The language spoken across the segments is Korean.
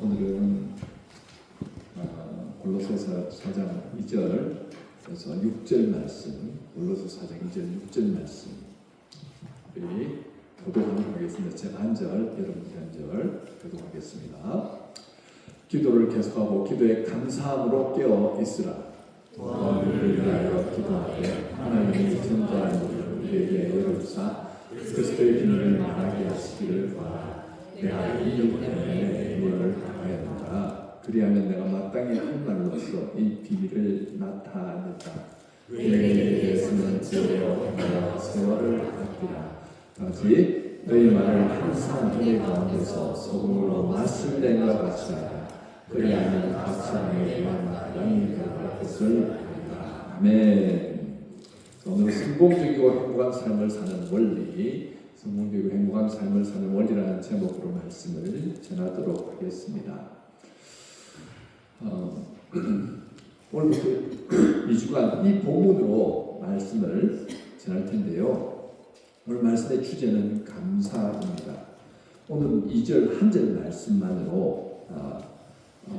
오늘은 골로새서 4장 2절에서 6절 말씀, 골로새 4장 2절 6절 말씀 우리 교독하도록 하겠습니다. 제가 한 절, 여러분이 한 절 교독하겠습니다. 기도를 계속하고 기도에 감사함으로 깨어 있으라. 너희를 위하여 기도하되 하나님이 전자한 우리에게 여롭사 그리스도의 비밀을 말하게 하시기를 구하라. 내가 이 일 때문에 눈물을 당하였노라. 그리하면 내가 마땅히 한 말로써 이 비밀을 나타내다. 내게 대해서는 지혜로 내가 세월을 아끼라. 다시 너희 말을 항상 너희 가운데서 소금으로 맛을 낸것 같이 하라. 그리하면 각 사람의 영광이 될 것을 알리라. 아멘. 오늘 성공적이고 행복한 삶을 사는 원리, 성공적이고 행복한 삶을 사는 원리라는 제목으로 말씀을 전하도록 하겠습니다. 오늘부터 2주간 이 본문으로 말씀을 전할 텐데요. 오늘 말씀의 주제는 감사입니다. 오늘 2절 한 절 말씀만으로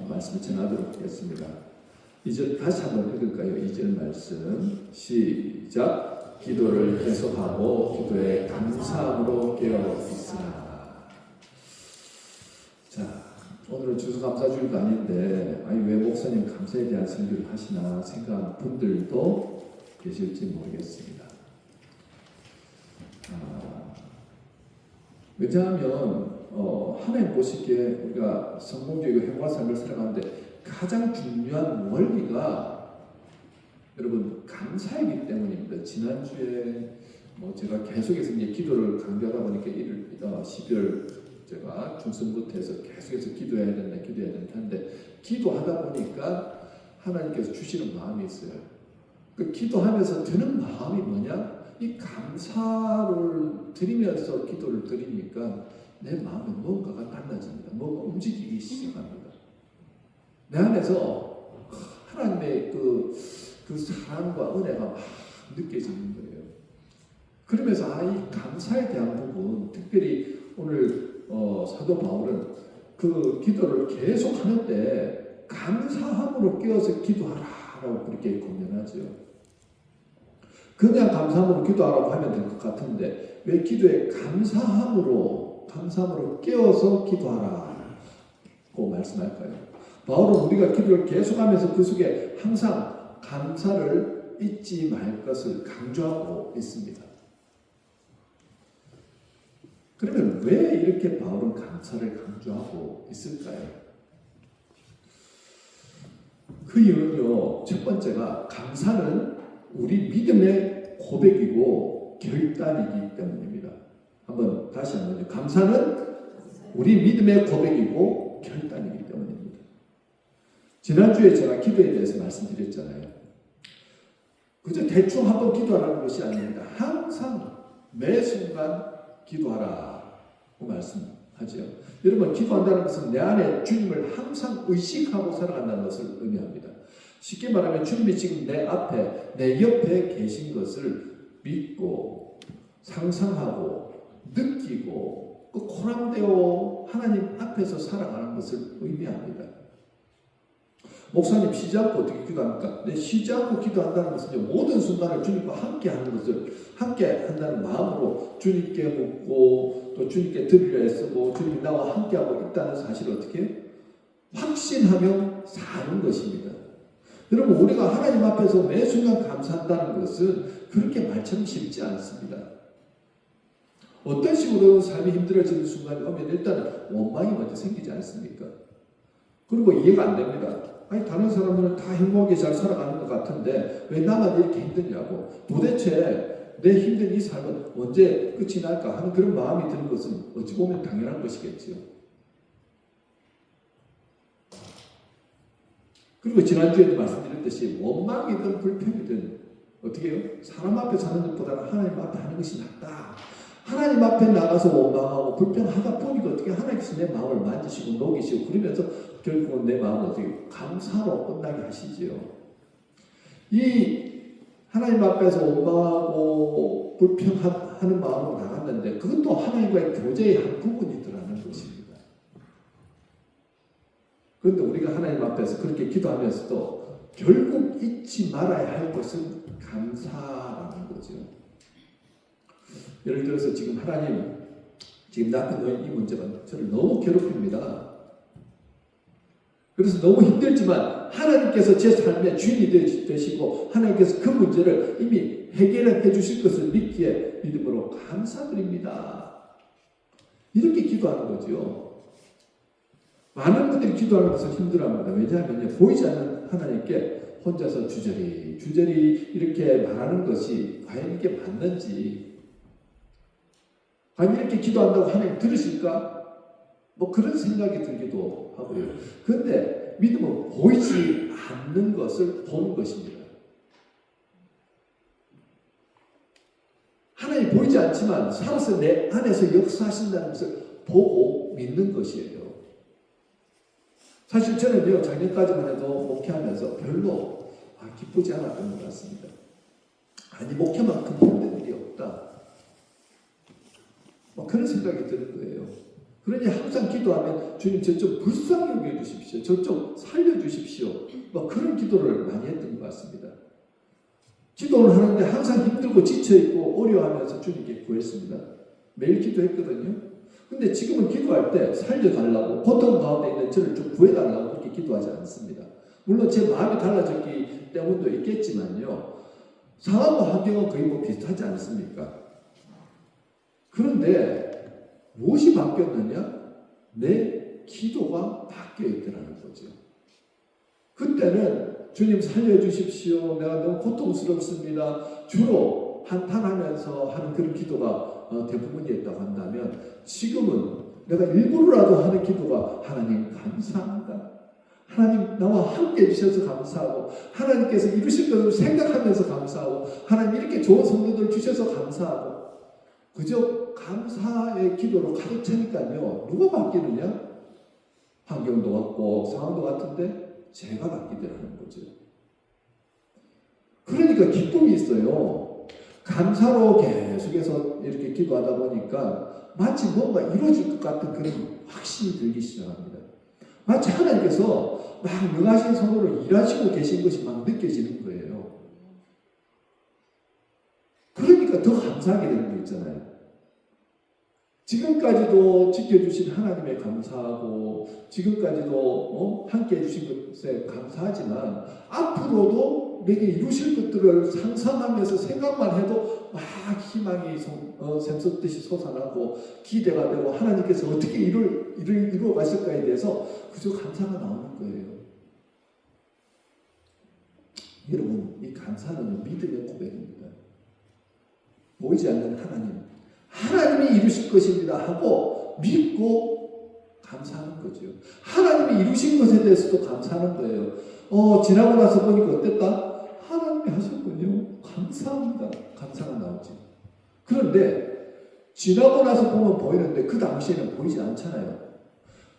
말씀을 전하도록 하겠습니다. 2절 다시 한번 읽을까요? 2절 말씀 시작. 기도를 계속하고 기도에 감사함으로 깨어 있으라. 자, 오늘은 추수감사주일도 아닌데 왜 목사님 감사에 대한 설교를 하시나 생각하는 분들도 계실지 모르겠습니다. 왜냐하면 하나님 보시기에 우리가 성공적이고 행복한 삶을 살아가는데 가장 중요한 원리가 여러분 감사이기 때문입니다. 지난주에 제가 계속해서 이제 기도를 강조하다 보니까 12월 제가 중순부터 해서 계속해서 기도해야 된다 하는데 기도하다 보니까 하나님께서 주시는 마음이 있어요. 그 기도하면서 드는 마음이 뭐냐? 이 감사를 드리면서 기도를 드리니까 내 마음에 뭔가가 달라집니다. 뭔가 움직이기 시작합니다. 내 안에서 하나님의 그 사랑과 은혜가 막 느껴지는 거예요. 그러면서 이 감사에 대한 부분, 특별히 오늘 사도 바울은 그 기도를 계속 하는데 감사함으로 깨어서 기도하라라고 그렇게 권면하죠. 그냥 감사함으로 기도하라고 하면 될 것 같은데 왜 기도에 감사함으로 깨어서 기도하라고 말씀할까요? 바울은 우리가 기도를 계속하면서 그 속에 항상 감사를 잊지 말 것을 강조하고 있습니다. 그러면 왜 이렇게 바울은 감사를 강조하고 있을까요? 그 이유는요, 첫 번째가 감사는 우리 믿음의 고백이고 결단이기 때문입니다. 다시 한번 감사는 우리 믿음의 고백이고 결단이기 때문입니다. 지난주에 제가 기도에 대해서 말씀드렸잖아요. 그저 대충 한번 기도하라는 것이 아닙니다. 항상 매 순간 기도하라고 말씀하죠. 여러분, 기도한다는 것은 내 안에 주님을 항상 의식하고 살아간다는 것을 의미합니다. 쉽게 말하면 주님이 지금 내 앞에, 내 옆에 계신 것을 믿고 상상하고 느끼고 코람되어 하나님 앞에서 살아가는 것을 의미합니다. 목사님 쉬지 않고 어떻게 기도합니까? 네, 쉬지 않고 기도한다는 것은 모든 순간을 주님과 함께 하는 것을 함께 한다는 마음으로 주님께 묻고 또 주님께 드리려 애쓰고 주님이 나와 함께하고 있다는 사실을 어떻게 확신하며 사는 것입니다. 여러분, 우리가 하나님 앞에서 매 순간 감사한다는 것은 그렇게 말처럼 쉽지 않습니다. 어떤 식으로 삶이 힘들어지는 순간이 오면 일단 원망이 먼저 생기지 않습니까? 그리고 이해가 안 됩니다. 다른 사람들은 다 행복하게 잘 살아가는 것 같은데 왜 나만 이렇게 힘드냐고, 도대체 내 힘든 이 삶은 언제 끝이 날까 하는 그런 마음이 드는 것은 어찌 보면 당연한 것이겠지요. 그리고 지난주에도 말씀드렸듯이 원망이든 불평이든 어떻게 해요? 사람 앞에 사는 것보다는 하나님 앞에 하는 것이 낫다. 하나님 앞에 나가서 원망하고 불평하다 보니까 어떻게 하나님께서 내 마음을 만지시고 녹이시고 그러면서 결국은 내 마음을 어떻게 감사로 끝나게 하시지요. 이 하나님 앞에서 원망하고 불평하는 마음으로 나갔는데 그것도 하나님과의 교제의 한 부분이더라는 것입니다. 그런데 우리가 하나님 앞에서 그렇게 기도하면서도 결국 잊지 말아야 할 것은 감사라는 거죠. 예를 들어서 지금 하나님, 지금 나한테 이 문제가 저를 너무 괴롭힙니다. 그래서 너무 힘들지만 하나님께서 제 삶의 주인이 되시고 하나님께서 그 문제를 이미 해결해 주실 것을 믿기에 믿음으로 감사드립니다. 이렇게 기도하는 거죠. 많은 분들이 기도하는 것을 힘들어합니다. 왜냐하면 보이지 않는 하나님께 혼자서 주저리 이렇게 말하는 것이 과연 이게 맞는지, 과연 이렇게 기도한다고 하나님 들으실까? 뭐 그런 생각이 들기도 하고요. 그런데 믿음은 보이지 않는 것을 보는 것입니다. 하나님 보이지 않지만 살아서 내 안에서 역사하신다는 것을 보고 믿는 것이에요. 사실 저는요, 작년까지만 해도 목회하면서 별로 기쁘지 않았던 것 같습니다. 아니, 목회만큼 힘든 일이 없다. 그런 생각이 드는 거예요. 그러니 항상 기도하면 주님 저 좀 불쌍히 여겨주십시오. 저 좀 살려주십시오. 그런 기도를 많이 했던 것 같습니다. 기도를 하는데 항상 힘들고 지쳐있고 어려워하면서 주님께 구했습니다. 매일 기도했거든요. 근데 지금은 기도할 때 살려달라고, 고통 가운데 있는 저를 좀 구해달라고 그렇게 기도하지 않습니다. 물론 제 마음이 달라졌기 때문도 있겠지만요. 상황과 환경은 거의 비슷하지 않습니까? 그런데 무엇이 바뀌었느냐? 내 기도가 바뀌어 있더라는 거죠. 그때는 주님 살려주십시오. 내가 너무 고통스럽습니다. 주로 한탄하면서 하는 그런 기도가 대부분이었다고 한다면, 지금은 내가 일부러라도 하는 기도가 하나님 감사합니다. 하나님 나와 함께 해주셔서 감사하고, 하나님께서 이루실 것을 생각하면서 감사하고, 하나님 이렇게 좋은 성도들 주셔서 감사하고, 그저 감사의 기도로 가득 차니까요. 누가 바뀌느냐? 환경도 같고 상황도 같은데 제가 바뀌더라는 거죠. 그러니까 기쁨이 있어요. 감사로 계속해서 이렇게 기도하다 보니까 마치 뭔가 이루어질 것 같은 그런 확신이 들기 시작합니다. 마치 하나님께서 막 명하신 손으로 일하시고 계신 것이 막 느껴지는 거예요. 그러니까 더 감사하게 되는 거 있잖아요. 지금까지도 지켜주신 하나님에 감사하고, 지금까지도 함께 해주신 것에 감사하지만, 앞으로도 내게 이루실 것들을 상상하면서 생각만 해도 막 희망이 샘솟듯이 솟아나고 기대가 되고, 하나님께서 어떻게 이루어 가실까에 대해서 그저 감사가 나오는 거예요. 여러분, 이 감사는 믿음의 고백입니다. 보이지 않는 하나님이 이루실 것입니다 하고 믿고 감사하는 거죠. 하나님이 이루신 것에 대해서도 감사하는 거예요. 지나고 나서 보니까 어땠다? 하나님이 하셨군요. 감사합니다. 감사가 나오죠. 그런데 지나고 나서 보면 보이는데 그 당시에는 보이지 않잖아요.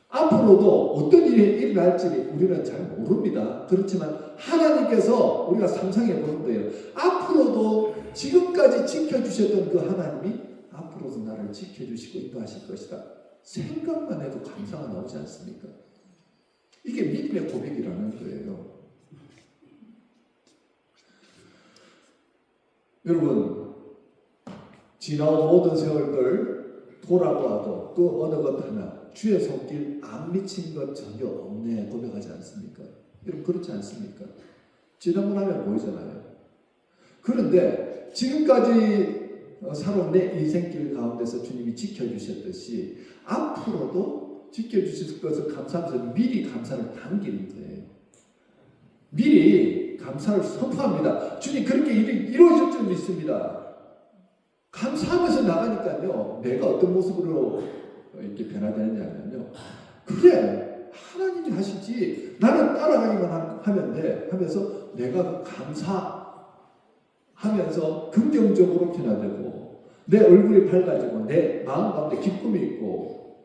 앞으로도 어떤 일이 일어날지 우리는 잘 모릅니다. 그렇지만 하나님께서 우리가 상상해 보는 거예요. 앞으로도 지금까지 지켜주셨던 그 하나님이 앞으로도 나를 지켜주시고 인도하실 것이다. 생각만 해도 감사가 나오지 않습니까? 이게 믿음의 고백이라는 거예요. 여러분, 지나온 모든 세월들 돌아보아도 그 어느 것 하나 주의 손길 안 미친 것 전혀 없네 고백하지 않습니까? 여러분, 그렇지 않습니까? 지나고 나면 보이잖아요. 그런데 지금까지 살아온 내 인생길 가운데서 주님이 지켜주셨듯이 앞으로도 지켜주실 것을 감사하면서 미리 감사를 당기는 거예요. 미리 감사를 선포합니다. 주님 그렇게 이루어질 줄 믿습니다. 감사하면서 나가니까요. 내가 어떤 모습으로 이렇게 변화되느냐면요. 그래, 하나님이 하시지. 나는 따라가기만 하면 돼. 하면서 내가 감사하면서 긍정적으로 변화되고, 내 얼굴이 밝아지고, 내 마음 가운데 기쁨이 있고,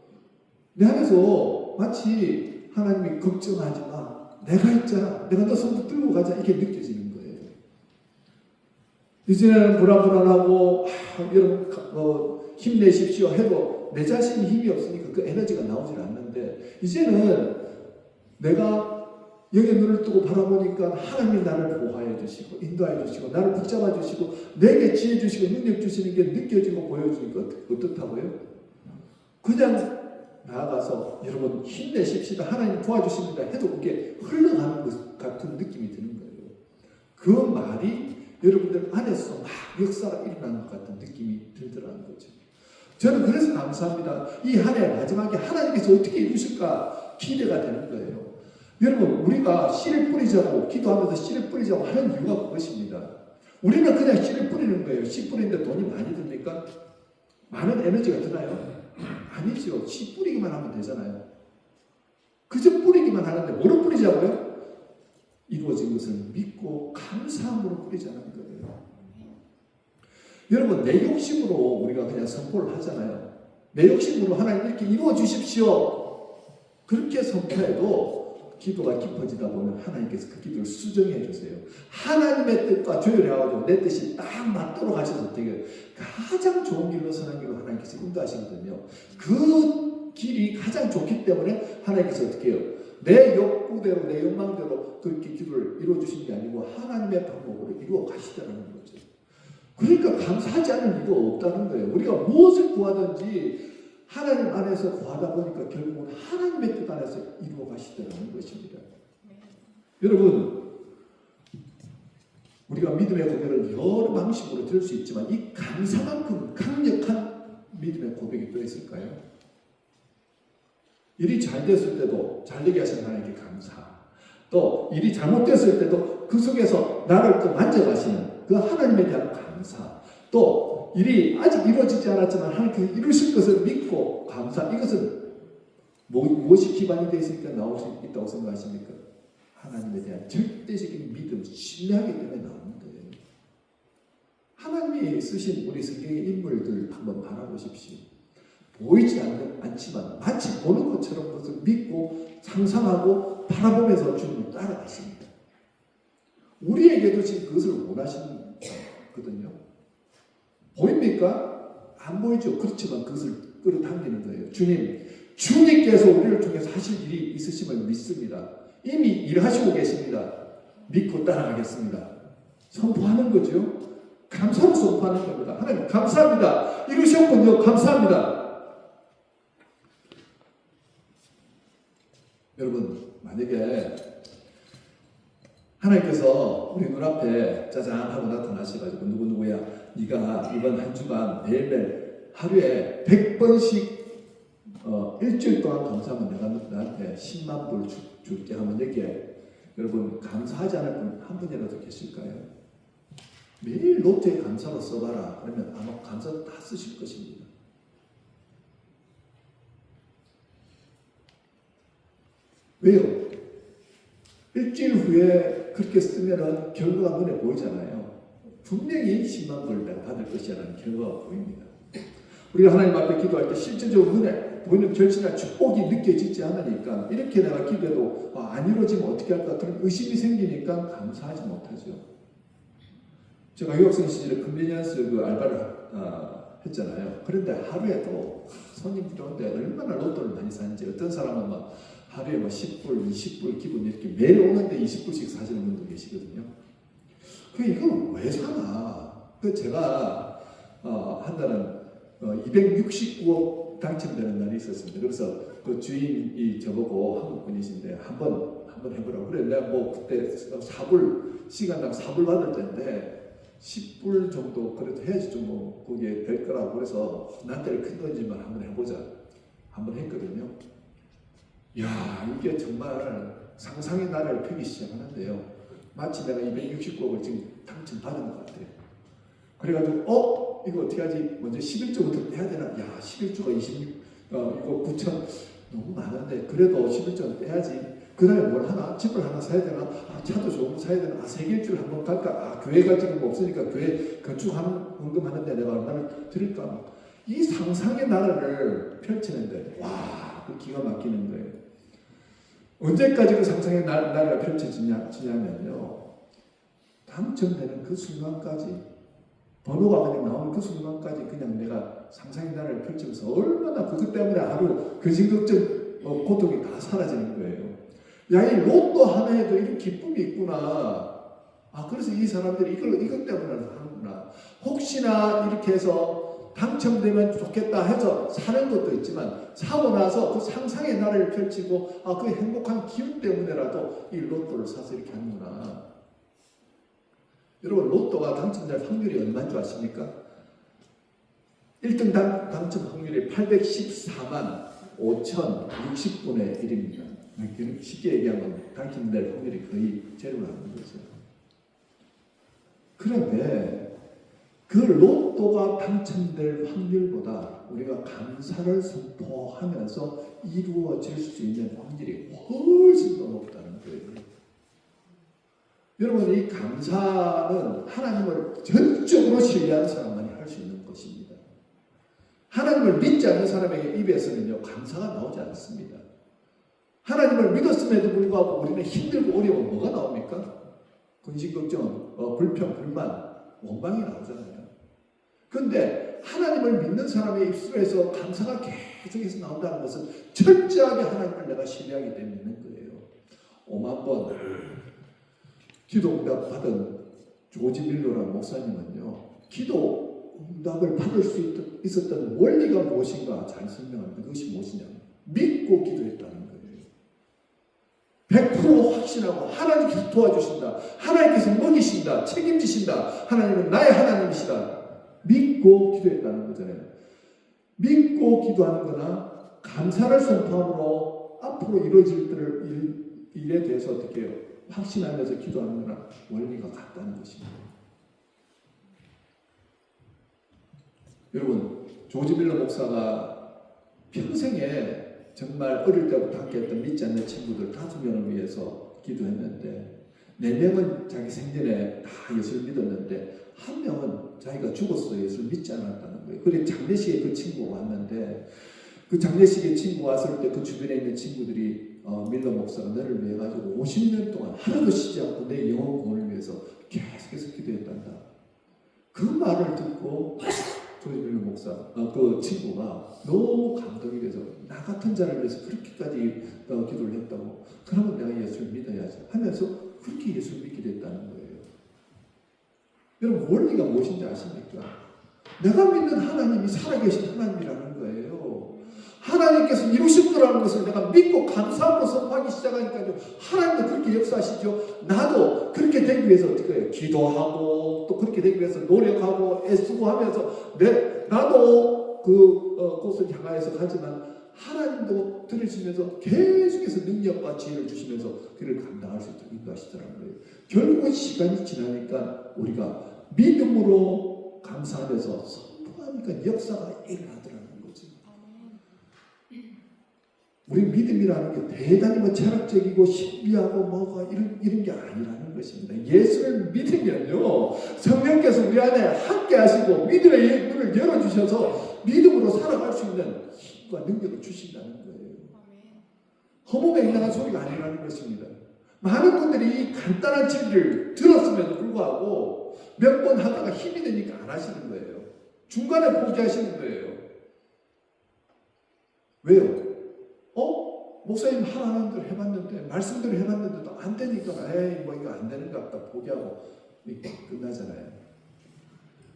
내 안에서 마치 하나님이 걱정하지 마. 내가 있잖아. 내가 너 손 붙들고 가자. 이렇게 느껴지는 거예요. 이제는 불안하고, 여러분, 힘내십시오 해도 내 자신이 힘이 없으니까 그 에너지가 나오질 않는데, 이제는 내가 여기 눈을 뜨고 바라보니까 하나님이 나를 보호해 주시고 인도해 주시고 나를 붙잡아 주시고 내게 지혜 주시고 능력 주시는 게 느껴지고 보여지니까 어떻다고요? 그냥 나아가서 여러분 힘내십시다. 하나님 도와주십니다. 해도 그게 흘러가는 것 같은 느낌이 드는 거예요. 그 말이 여러분들 안에서 막 역사가 일어나는 것 같은 느낌이 들더라는 거죠. 저는 그래서 감사합니다. 이 한 해 마지막에 하나님께서 어떻게 이루실까 기대가 되는 거예요. 여러분 우리가 씨를 뿌리자고 기도하면서 씨를 뿌리자고 하는 이유가 그것입니다. 우리는 그냥 씨를 뿌리는 거예요. 씨 뿌리는데 돈이 많이 듭니까? 많은 에너지가 드나요? 아니죠. 씨 뿌리기만 하면 되잖아요. 그저 뿌리기만 하는데 뭐로 뿌리자고요? 이루어진 것을 믿고 감사함으로 뿌리자는 거예요. 여러분 내 욕심으로 우리가 그냥 선포를 하잖아요. 내 욕심으로 하나님 이렇게 이루어 주십시오. 그렇게 선포해도 기도가 깊어지다 보면 하나님께서 그 기도를 수정해 주세요. 하나님의 뜻과 조율해가지고 내 뜻이 딱 맞도록 하셔서 되게 가장 좋은 길로 선한 길로 하나님께서 인도하시거든요. 그 길이 가장 좋기 때문에 하나님께서 어떻게 해요? 내 욕구대로 내 욕망대로 그렇게 기도를 이루어 주신 게 아니고 하나님의 방법으로 이루어 가시다는 거죠. 그러니까 감사하지 않을 이유가 없다는 거예요. 우리가 무엇을 구하든지 하나님 안에서 구하다 보니까 결국은 하나님의 뜻 안에서 이루어 가시더라는 것입니다. 여러분 우리가 믿음의 고백을 여러 방식으로 들을 수 있지만 이 감사만큼 강력한 믿음의 고백이 또 있을까요? 일이 잘 됐을 때도 잘 되게 하신 하나님께 감사, 또 일이 잘못됐을 때도 그 속에서 나를 또 만져가시는 그 하나님에 대한 감사, 또 일이 아직 이루어지지 않았지만 하나님께서 이루실 것을 믿고 감사. 이것은 무엇이 기반이 되어 있으니까 나올 수 있다고 생각하십니까? 하나님에 대한 절대적인 믿음, 신뢰하기 때문에 나오는 거예요. 하나님이 쓰신 우리 성경의 인물들 한번 바라보십시오. 보이지 않지만 마치 보는 것처럼 그것을 믿고 상상하고 바라보면서 주님을 따라가십니다. 우리에게도 지금 그것을 원하시는 거거든요. 보입니까? 안 보이죠. 그렇지만 그것을 끌어당기는 거예요. 주님께서 우리를 통해서 하실 일이 있으심을 믿습니다. 이미 일하시고 계십니다. 믿고 따라가겠습니다. 선포하는 거죠. 감사로 선포하는 겁니다. 하나님 감사합니다. 이루셨군요. 감사합니다. 여러분 만약에 하나님께서 우리 눈앞에 짜잔 하고 나타나셔가지고 누구누구야 네가 이번 한 주간 매일매일 하루에 100번씩 일주일 동안 감사하면 내가 나한테 10만 불 줄게 하면 여기에 여러분 감사하지 않을 분 한 분이라도 계실까요? 매일 노트에 감사로 써봐라. 그러면 아마 감사 다 쓰실 것입니다. 왜요? 일주일 후에 그렇게 쓰면은 결과가 눈에 보이잖아요. 분명히 10만 불 내가 받을 것이라는 결과가 보입니다. 우리가 하나님 앞에 기도할 때 실질적으로 눈에 보이는 결실이나 축복이 느껴지지 않으니까 이렇게 내가 기도해도 안 이루어지면 어떻게 할까 그런 의심이 생기니까 감사하지 못하죠. 제가 유학생 시절에 컨비니언스 그 알바를 했잖아요. 그런데 하루에도 손님 들어오는데 얼마나 로또를 많이 사는지 어떤 사람은 막 하루에 뭐 10불, 20불 기분 이렇게 매일 오는데 20불씩 사시는 분도 계시거든요. 그 이걸 왜 사나? 그 제가 한 달은 269억 당첨되는 날이 있었습니다. 그래서 그 주인이 저보고 한국 분이신데 한번 해보라고. 그래 내가 뭐 그때 4불 시간당 4불 받을 때인데 10불 정도 그래도 해야지 좀 뭐 그게 될 거라고 그래서 난때를 큰 돈이지만 한번 해보자. 한번 했거든요. 야 이게 정말 상상의 나래를 펴기 시작하는데요. 마치 내가 269억을 지금 당첨받은 것 같아요. 그래가지고 이거 어떻게 하지? 먼저 11조부터 떼야 되나? 야 11조가 26 이거 9천 너무 많은데 그래도 11조는 떼야지. 그 다음에 뭘 하나? 집을 하나 사야 되나? 차도 좋은 거 사야 되나? 세계일주를 한번 갈까? 교회가 지금 없으니까 교회 건축하는 헌금하는데 내가 얼마를 드릴까? 이 상상의 나라를 펼치는데 와, 그 기가 막히는 거예요. 언제까지 그 상상의 나라가 펼쳐지냐면요. 당첨되는 그 순간까지 번호가 그냥 나오는 그 순간까지 그냥 내가 상상의 나라를 펼치면서 얼마나 그것 때문에 하루 근심걱정 고통이 다 사라지는 거예요. 야, 이 로또 하나에도 이런 기쁨이 있구나. 그래서 이 사람들이 이것 때문에 하는구나. 혹시나 이렇게 해서 당첨되면 좋겠다 해서 사는 것도 있지만, 사고 나서 그 상상의 나라를 펼치고, 그 행복한 기운 때문에라도 이 로또를 사서 이렇게 하는구나. 여러분, 로또가 당첨될 확률이 얼마인 줄 아십니까? 1등 당첨 확률이 814만 5,060분의 1입니다. 쉽게 얘기하면 당첨될 확률이 거의 제로를 하는 거죠. 그런데 그 로또가 당첨될 확률보다 우리가 감사를 선포하면서 이루어질 수 있는 확률이 훨씬 더 높다는 거예요. 여러분, 이 감사는 하나님을 전적으로 신뢰하는 사람만이 할 수 있는 것입니다. 하나님을 믿지 않는 사람에게 입에서는요, 감사가 나오지 않습니다. 하나님을 믿었음에도 불구하고 우리는 힘들고 어려운 뭐가 나옵니까? 근심, 걱정, 불평, 불만, 원망이 나오잖아요. 그런데 하나님을 믿는 사람의 입술에서 감사가 계속해서 나온다는 것은 철저하게 하나님을 내가 신뢰하기 때문에 있는 거예요. 5만 번 기도 응답 받은 조지 밀러라는 목사님은요, 기도 응답을 받을 수 있었던 원리가 무엇인가 잘 설명합니다. 그것이 무엇이냐? 믿고 기도했다는 거예요. 100% 확신하고 하나님께서 도와주신다. 하나님께서 먹이신다. 책임지신다. 하나님은 나의 하나님이시다. 믿고 기도했다는 거잖아요. 믿고 기도하는 거나 감사를 선포함으로 앞으로 이루어질 일에 대해서 어떻게 해요? 확신하면서 기도하는 거나 원리가 같다는 것입니다. 여러분, 조지 밀러 목사가 평생에 정말 어릴 때부터 함께했던 믿지 않는 친구들 5명을 위해서 기도했는데, 4명은 자기 생전에 다 예수를 믿었는데 1명은 자기가 죽었어 예수를 믿지 않았다는 거예요. 그래 장례식에 그 친구가 왔는데, 그 장례식에 친구 왔을 때 그 주변에 있는 친구들이 밀러 목사가 너를 위해 가지고 50년 동안 하루도 쉬지 않고 내 영혼 구원을 위해서 계속해서 기도했단다. 그 말을 듣고 조지 밀러 목사, 그 친구가 너무 감동이 돼서 나 같은 자를 위해서 그렇게까지 기도를 했다고, 그러면 내가 예수를 믿어야지 하면서 그렇게 예수를 믿게 됐다는 거예요. 여러분, 원리가 무엇인지 아십니까? 내가 믿는 하나님이 살아계신 하나님이라는 거예요. 하나님께서 이루실 거라는 것을 내가 믿고 감사함으로 선포하기 시작하니까요, 하나님도 그렇게 역사하시죠. 나도 그렇게 되기 위해서 어떻게 해요? 기도하고 또 그렇게 되기 위해서 노력하고 애쓰고 하면서 나도 곳을 향하여서 가지만 하나님도 들으시면서 계속해서 능력과 지혜를 주시면서 그를 감당할 수 있도록 인도하시더라는 거예요. 결국은 시간이 지나니까 우리가 믿음으로 감사하면서 선포하니까 역사가 일어나더라는 거죠. 우리 믿음이라는 게 대단히 철학적이고 신비하고 뭐가 이런 게 아니라는 것입니다. 예수를 믿으면요, 성령께서 우리 안에 함께 하시고 믿음의 문을 열어주셔서 믿음으로 살아갈 수 있는 힘과 능력을 주신다는 거예요. 허무맹랑한 소리가 아니라는 것입니다. 많은 분들이 이 간단한 진리를 들었음에도 불구하고 몇 번 하다가 힘이 드니까 안 하시는 거예요. 중간에 포기하시는 거예요. 왜요? 목사님 하라는 대로 해봤는데, 말씀대로 해봤는데도 안 되니까, 뭐 이거 안 되는 것 같다 포기하고 끝나잖아요.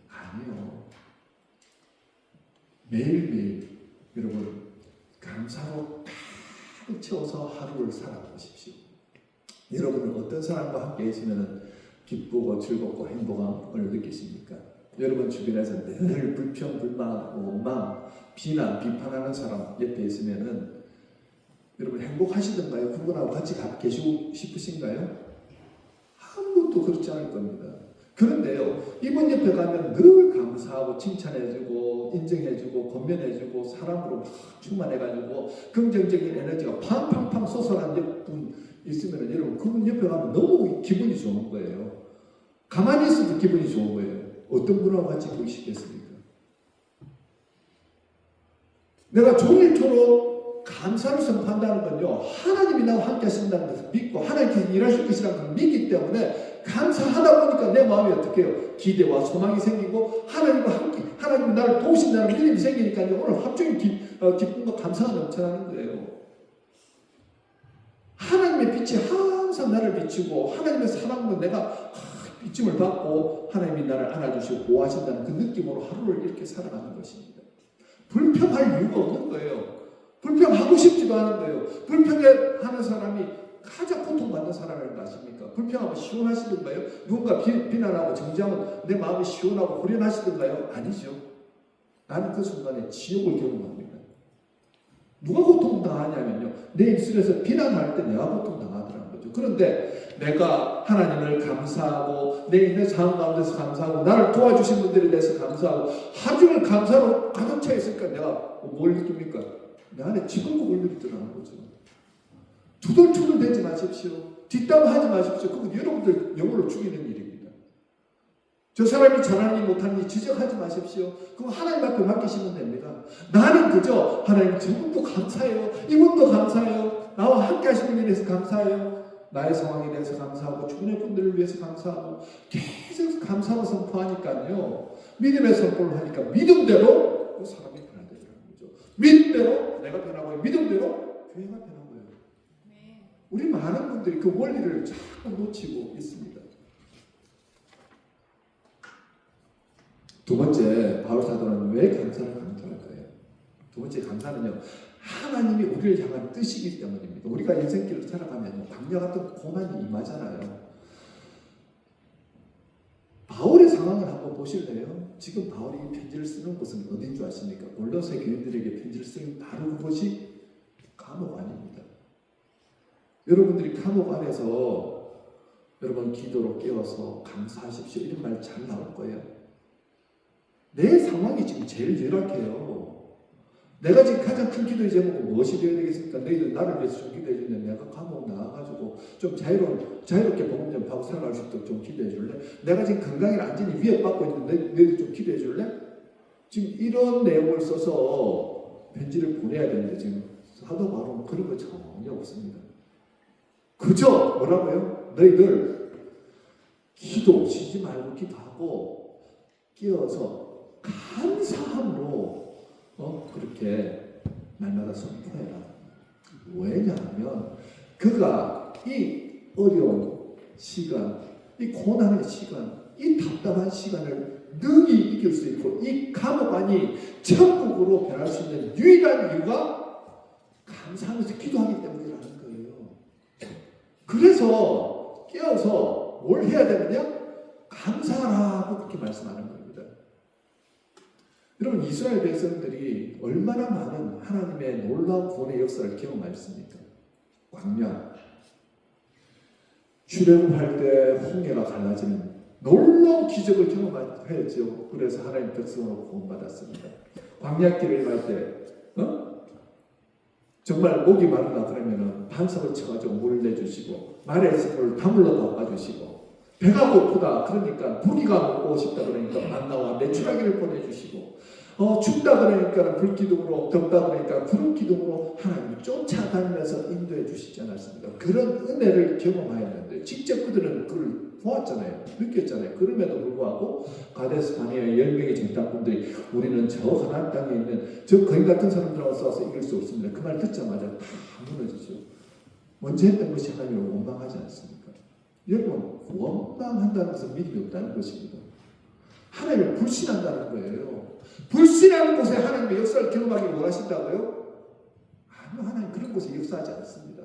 아니요. 매일매일 여러분 감사로 가득 채워서 하루를 살아보십시오. 여러분은 어떤 사람과 함께 있으면 기쁘고 즐겁고 행복함을 느끼십니까? 여러분 주변에서 늘 불평, 불만, 원망, 비난, 비판하는 사람 옆에 있으면은 여러분 행복하시던가요? 그분하고 같이 계시고 싶으신가요? 아무것도 그렇지 않을 겁니다. 그런데요, 이분 옆에 가면 늘 감사하고 칭찬해주고 인정해주고 건면해주고 사람으로 막 충만해가지고 긍정적인 에너지가 팡팡팡 솟아나는 분 있으면 여러분 그분 옆에 가면 너무 기분이 좋은 거예요. 가만히 있어도 기분이 좋은 거예요. 어떤 분하고 같이 보기 싶겠습니까? 내가 종일토록 감사를 선포한다는 건요, 하나님이 나와 함께 하신다는 것을 믿고 하나님께서 일하실 것이라는 걸 믿기 때문에 감사하다 보니까 내 마음이 어떻게 해요? 기대와 소망이 생기고 하나님과 함께, 하나님이 나를 도우신다는 믿음이 생기니까요, 오늘 합종의 기쁨과 감사가 넘쳐나는 거예요. 하나님의 빛이 항상 나를 비추고 하나님의 사랑으로 내가 비침을 받고 하나님이 나를 안아주시고 보호하신다는 그 느낌으로 하루를 이렇게 살아가는 것입니다. 불평할 이유가 없는 거예요. 불평하고 싶지도 않은 거예요. 불평하는 사람이 가장 고통받는 사람을 아십니까? 불평하면 시원하시던가요? 누군가 비난하고 정죄하면 내 마음이 시원하고 후련하시던가요? 아니죠. 나는 그 순간에 지옥을 경험합니다. 누가 고통당하냐면요, 내 입술에서 비난할 때 내가 고통당하더라는 거죠. 그런데 내가 하나님을 감사하고 내 있는 상황 가운데서 감사하고 나를 도와주신 분들에 대해서 감사하고 하루 종일 감사로 가득 차 있으니까 내가 뭘 느낍니까? 내 안에 지금국을 느끼더라는 거죠. 투덜투덜 대지 마십시오. 뒷담화하지 마십시오. 그건 여러분들 영혼을 죽이는 일입니다. 저 사람이 잘하니 못하니 지적하지 마십시오. 그거 하나님 앞에 맡기시면 됩니다. 나는 그저 하나님 저분도 감사해요. 이분도 감사해요. 나와 함께 하시는 일에서 감사해요. 나의 상황에 대해서 감사하고 주변의 분들을 위해서 감사하고 계속 감사하고 선포하니까요. 믿음의 선포를 하니까 믿음대로 그 사람이 변화되더라는 거죠. 믿음대로 내가 변하고 믿음대로 교회가 변하는 거예요. 우리 많은 분들이 그 원리를 자꾸 놓치고 있습니다. 두 번째, 바울 사도는 왜 감사를 강조할까요? 두 번째 감사는요, 하나님이 우리를 향한 뜻이기 때문입니다. 우리가 인생길을 살아가면 광야 같은 고난이 임하잖아요. 바울의 상황을 한번 보실래요? 지금 바울이 편지를 쓰는 곳은 어딘 줄 아십니까? 골로새 교인들에게 편지를 쓰는 바로 그곳이 감옥 안입니다. 여러분들이 감옥 안에서 여러분 기도로 깨워서 감사하십시오 이런 말 잘 나올 거예요. 내 상황이 지금 제일 열악해요. 내가 지금 가장 큰 기도의 제목은 무엇이 되어야 되겠습니까? 너희들 나를 위해서 좀 기도해 주면 내가 감옥 나와가지고 좀 자유롭게 복음 좀 하고 살아갈 수 있도록 좀 기도해 줄래? 내가 지금 건강에 완전히 위협받고 있는데 너희들 좀 기도해 줄래? 지금 이런 내용을 써서 편지를 보내야 되는데 지금 사도 바울은 그런 거 전혀 없습니다. 그저 뭐라고요? 너희들 기도 쉬지 말고 기도하고 끼어서 감사함으로 그렇게 날마다 선포해라. 왜냐하면 그가 이 어려운 시간, 이 고난의 시간, 이 답답한 시간을 능히 이길 수 있고 이 감옥 안이 천국으로 변할 수 있는 유일한 이유가 감사하면서 기도하기 때문이라는 거예요. 그래서 깨어서 뭘 해야 되느냐? 감사하라고 그렇게 말씀하는 겁니다. 여러분, 이스라엘 백성들이 얼마나 많은 하나님의 놀라운 구원의 역사를 경험했습니까? 광야, 출애굽할 때 홍해가 갈라지는 놀라운 기적을 경험했죠. 그래서 하나님 백성으로 구원받았습니다. 광야길을 갈 때 정말 목이 마르다 그러면은 반석을 쳐가지고 물을 내주시고 말에 있을 물 다물러 덮어주시고 배가 고프다 그러니까 고기가 먹고 싶다 그러니까 만나와 메추라기를 보내주시고 춥다 그러니까 불기둥으로 덥다 그러니까 구름 기둥으로 하나님을 쫓아다니면서 인도해 주시지 않았습니까? 그런 은혜를 경험하였는데 직접 그들은 그걸 보았잖아요. 느꼈잖아요. 그럼에도 불구하고 가데스 바네아의 10명의 정탐꾼들이 우리는 저 가나안 땅에 있는 저 거인 같은 사람들하고 싸워서 이길 수 없습니다. 그 말 듣자마자 다 무너지죠. 먼저 했던 것이 하나님을 원망하지 않습니까? 여러분, 원망한다는 것은 믿음이 없다는 것입니다. 하나님을 불신한다는 거예요. 불신하는 곳에 하나님의 역사를 경험하기 원하신다고요? 아니요, 하나님 그런 곳에 역사하지 않습니다.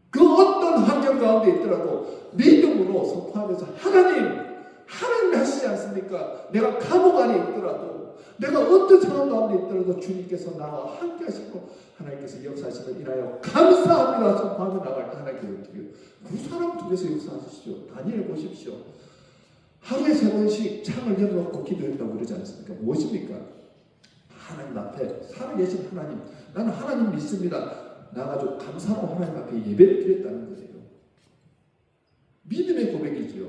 그 어떤 환경 가운데 있더라도 믿음으로 선포하면서 하나님 하시지 않습니까? 내가 감옥 안에 있더라도 내가 어떤 상황 가운데 있더라도 주님께서 나와 함께 하시고 하나님께서 역사하시면 인하여 감사합니다 선포하며 나갈 때 하나님께서 어떻게 해요? 그 사람 통해서 역사하시죠. 다니엘 보십시오. 하루에 3번씩 창을 열어놓고 기도했다고 그러지 않습니까? 무엇입니까? 하나님 앞에 살아계신 하나님, 나는 하나님 믿습니다. 나가지고 감사로 하나님 앞에 예배를 드렸다는 거예요. 믿음의 고백이지요.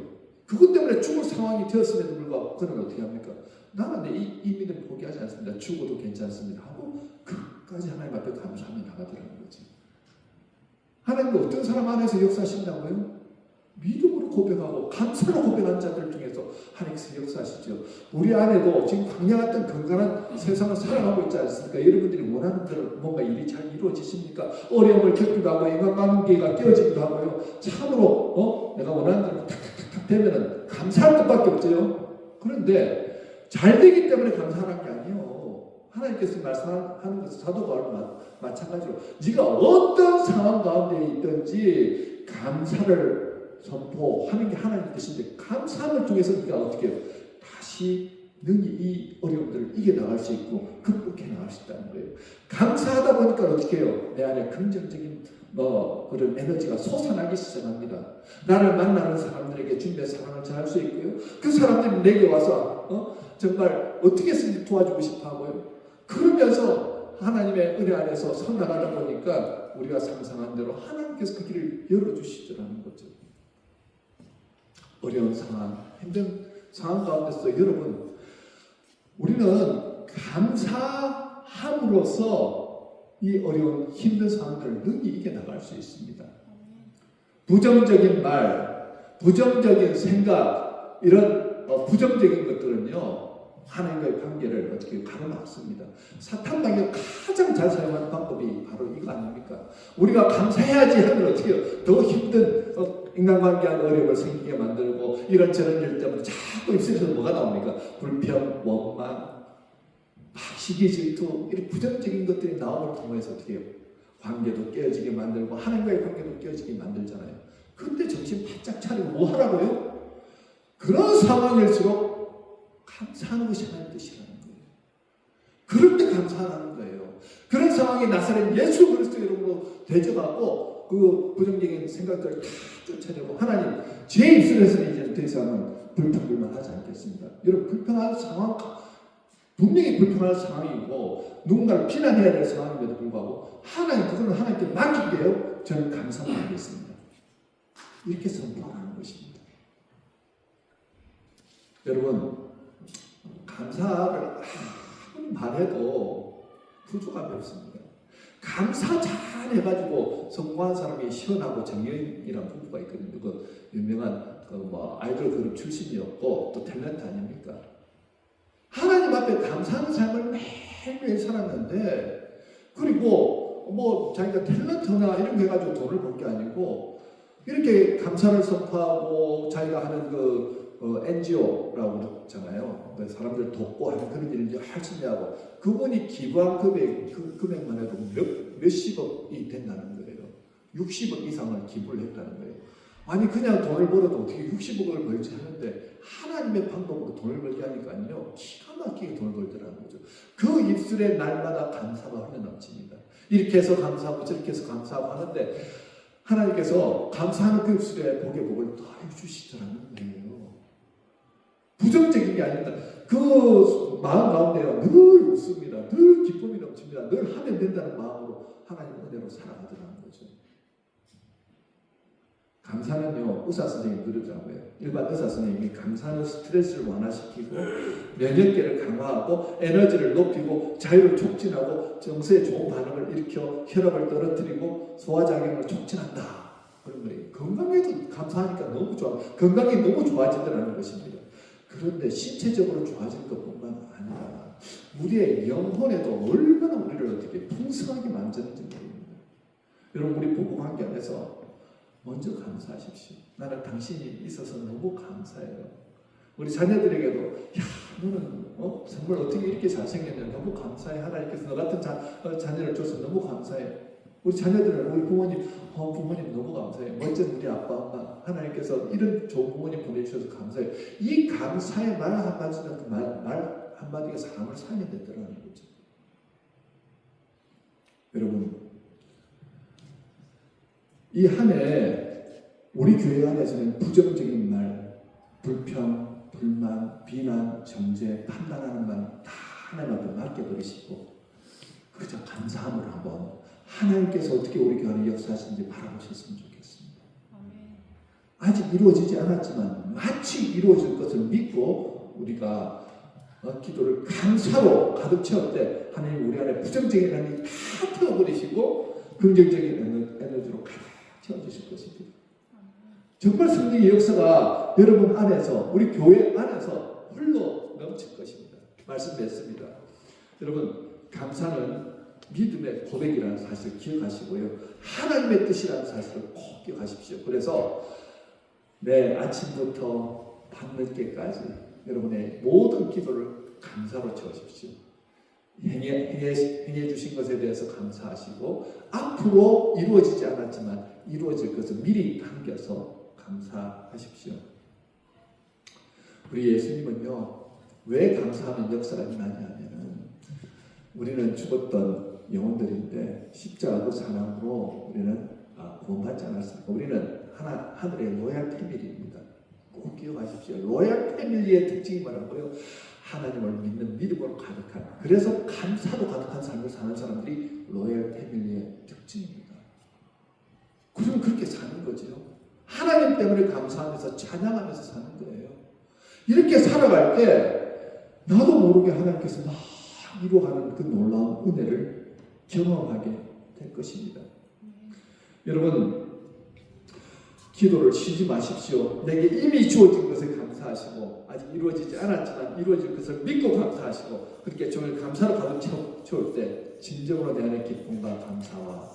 그것 때문에 죽을 상황이 되었음에도 불구하고 그는 어떻게 합니까? 나는 이 믿음 포기하지 않습니다. 죽어도 괜찮습니다 하고 끝까지 하나님 앞에 감사하며 나가더라는 거지. 하나님도 어떤 사람 안에서 역사하신다고요? 믿음으로 고백하고 감사로 고백한 자들 중에서 하나님께서 역사하시죠. 우리 안에도 지금 광야 같은 건강한 세상을 살아가고 있지 않습니까? 여러분들이 원하는 대로 뭔가 일이 잘 이루어지십니까? 어려움을 겪기도 하고 인간관계가 깨어지기도 하고요. 참으로 내가 원하는 대로 탁탁탁탁 되면은 감사할 것밖에 없죠. 그런데 잘 되기 때문에 감사하는 게 아니에요. 하나님께서 말씀하는 것은 사도 바울도 마찬가지로 네가 어떤 상황 가운데 있든지 감사를 선포하는 게 하나님의 뜻인데 감사함을 통해서 네가 어떻게 해요? 다시 능히 이 어려움들을 이겨나갈 수 있고 극복해 나갈 수 있다는 거예요. 감사하다 보니까 어떻게 해요? 내 안에 긍정적인 그런 에너지가 솟아나기 시작합니다. 나를 만나는 사람들에게 주님의 사랑을 전할 수 있고요. 그 사람들이 내게 와서 정말 어떻게 해서든지 도와주고 싶어 하고요. 그러면서 하나님의 은혜 안에서 살아가다 보니까 우리가 상상한 대로 하나님께서 그 길을 열어주시더라는 거죠. 어려운 상황, 힘든 상황 가운데서 여러분, 우리는 감사함으로써 이 어려운 힘든 상황들을 능히 이겨나갈 수 있습니다. 부정적인 말, 부정적인 생각, 이런 부정적인 것들은요, 하나님과의 관계를 어떻게 가로막습니다. 사탄마귀가 가장 잘 사용하는 방법이 바로 이거 아닙니까? 우리가 감사해야지 하면 어떻게 해요? 더 힘든 인간관계한 어려움을 생기게 만들고 이런저런 일 때문에 자꾸 입술에서 뭐가 나옵니까? 불평, 원망, 시기, 질투 이런 부정적인 것들이 나옴을 통해서 어떻게 해요? 관계도 깨어지게 만들고 하나님과의 관계도 깨어지게 만들잖아요. 그때 정신 바짝 차리고 뭐 하라고요? 그런 상황일수록 감사하는 것이 하나님의 뜻이라는 거예요. 그럴 때 감사하는 거예요. 그런 상황에 나사렛 예수 그리스도 이름으로 대적하고 그 부정적인 생각들을 다 쫓아내고 하나님 제 입술에서는 이제 더 이상은 불평불만하지 않겠습니다. 여러분 불평할 상황 분명히 불평할 상황이고 누군가를 비난해야 될 상황임에도 불구하고 하나님 그거는 하나님께 맡길게요. 저는 감사만 하겠습니다. 이렇게 선포하는 것입니다. 여러분 감사를 아무리 말해도 부족함이 없습니다. 감사 잘 해가지고 성공한 사람이 시원하고 정여인이라는 부부가 있거든요. 그 유명한 아이돌 그룹 출신이었고 또 탤런트 아닙니까? 하나님 앞에 감사하는 삶을 매일매일 살았는데 그리고 자기가 탤런트나 이런 거 해가지고 돈을 번 게 아니고 이렇게 감사를 선포하고 자기가 하는 NGO라고 그러잖아요. 사람들 돕고 하는 그런 일을 열심히 하고 그분이 기부한 금액만 해도 몇십억이 된다는 거예요. 60억 이상을 기부를 했다는 거예요. 아니 그냥 돈을 벌어도 어떻게 60억을 벌지 하는데 하나님의 방법으로 돈을 벌게 하니까요. 기가 막히게 돈을 벌더라는 거죠. 그 입술에 날마다 감사가 흘러넘칩니다. 이렇게 해서 감사하고 저렇게 해서 감사하고 하는데 하나님께서 감사하는 그 입술에 복의 복을 더해주시더라는 거예요. 부정적인 게 아닙니다. 그 마음 가운데요 늘 웃습니다. 늘 기쁨이 넘칩니다. 늘 하면 된다는 마음으로 하나님 은혜로 살아가더라는 거죠. 감사는요 의사 선생님이 그러더라고요. 일반 의사 선생님이 감사는 스트레스를 완화시키고 면역계를 강화하고 에너지를 높이고 자유를 촉진하고 정서에 좋은 반응을 일으켜 혈압을 떨어뜨리고 소화작용을 촉진한다. 그런 거예요. 건강에도 감사하니까 너무 좋아. 건강이 너무 좋아지더라는 것입니다. 그런데 신체적으로 좋아지는 것뿐만 아니라 우리의 영혼에도 얼마나 우리를 어떻게 풍성하게 만드는지 모릅니다. 여러분 우리 부부관계 안에서 먼저 감사하십시오. 나는 당신이 있어서 너무 감사해요. 우리 자녀들에게도 야 너는 정말 어떻게 이렇게 잘생겼냐 너무 감사해. 하나님께서 너 같은 자녀를 줘서 너무 감사해. 우리 자녀들은 우리 부모님 부모님 너무 감사해. 멋진 우리 아빠 엄마 하나님께서 이런 좋은 부모님 보내주셔서 감사해. 이 감사의 말 한마디는 그 말 한마디가 사람을 살려냈더라는 거죠. 여러분 이 한 해 우리 교회 안에서는 부정적인 말, 불평, 불만, 비난, 정죄, 판단하는 말 다 하나님 앞에 맡겨버리시고 그저 감사함으로 한번 하나님께서 어떻게 우리 교회 안에 역사하시는지 바라보셨으면 좋겠습니다. 아직 이루어지지 않았지만 마치 이루어질 것을 믿고 우리가 기도를 감사로 가득 채울 때 하나님 우리 안에 부정적인 에너지 다 태워버리시고 긍정적인 에너지로 가득 채워주실 것입니다. 정말 성령의 역사가 여러분 안에서, 우리 교회 안에서 흘러 넘칠 것입니다. 말씀드렸습니다. 여러분, 감사는 믿음의 고백이라는 사실을 기억하시고요. 하나님의 뜻이라는 사실을 꼭 기억하십시오. 그래서 내 아침부터 밤늦게까지 여러분의 모든 기도를 감사로 채우십시오. 행해 주신 것에 대해서 감사하시고, 앞으로 이루어지지 않았지만 이루어질 것을 미리 당겨서 감사하십시오. 우리 예수님은요, 왜 감사하는 역사가 일어나냐면은, 우리는 죽었던 영혼들인데 십자가도 사랑으로 우리는 구원받지 않았습니까? 우리는 하늘의 로얄 패밀리입니다. 꼭 기억하십시오. 로얄 패밀리의 특징이 뭐라고요? 하나님을 믿는 믿음으로 가득한, 그래서 감사로 가득한 삶을 사는 사람들이 로얄 패밀리의 특징입니다. 그러면 그렇게 사는 거죠. 하나님 때문에 감사하면서 찬양하면서 사는 거예요. 이렇게 살아갈 때 나도 모르게 하나님께서 막 이루어가는 그 놀라운 은혜를 경험하게 될 것입니다. 여러분, 기도를 쉬지 마십시오. 내게 이미 주어진 것에 감사하시고, 아직 이루어지지 않았지만 이루어질 것을 믿고 감사하시고, 그렇게 종일 감사로 가득 채울 때 진정으로 내 안에 기쁨과 감사와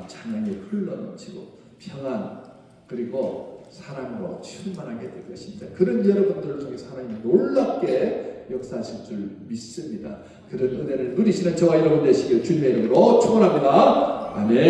찬양이 흘러넘치고 평안, 그리고 사랑으로 충만하게 될 것입니다. 그런 여러분들을 통해서 하나님이 놀랍게 역사하실 줄 믿습니다. 그런 은혜를 누리시는 저와 여러분 되시길 주님의 이름으로 축원합니다. 아멘.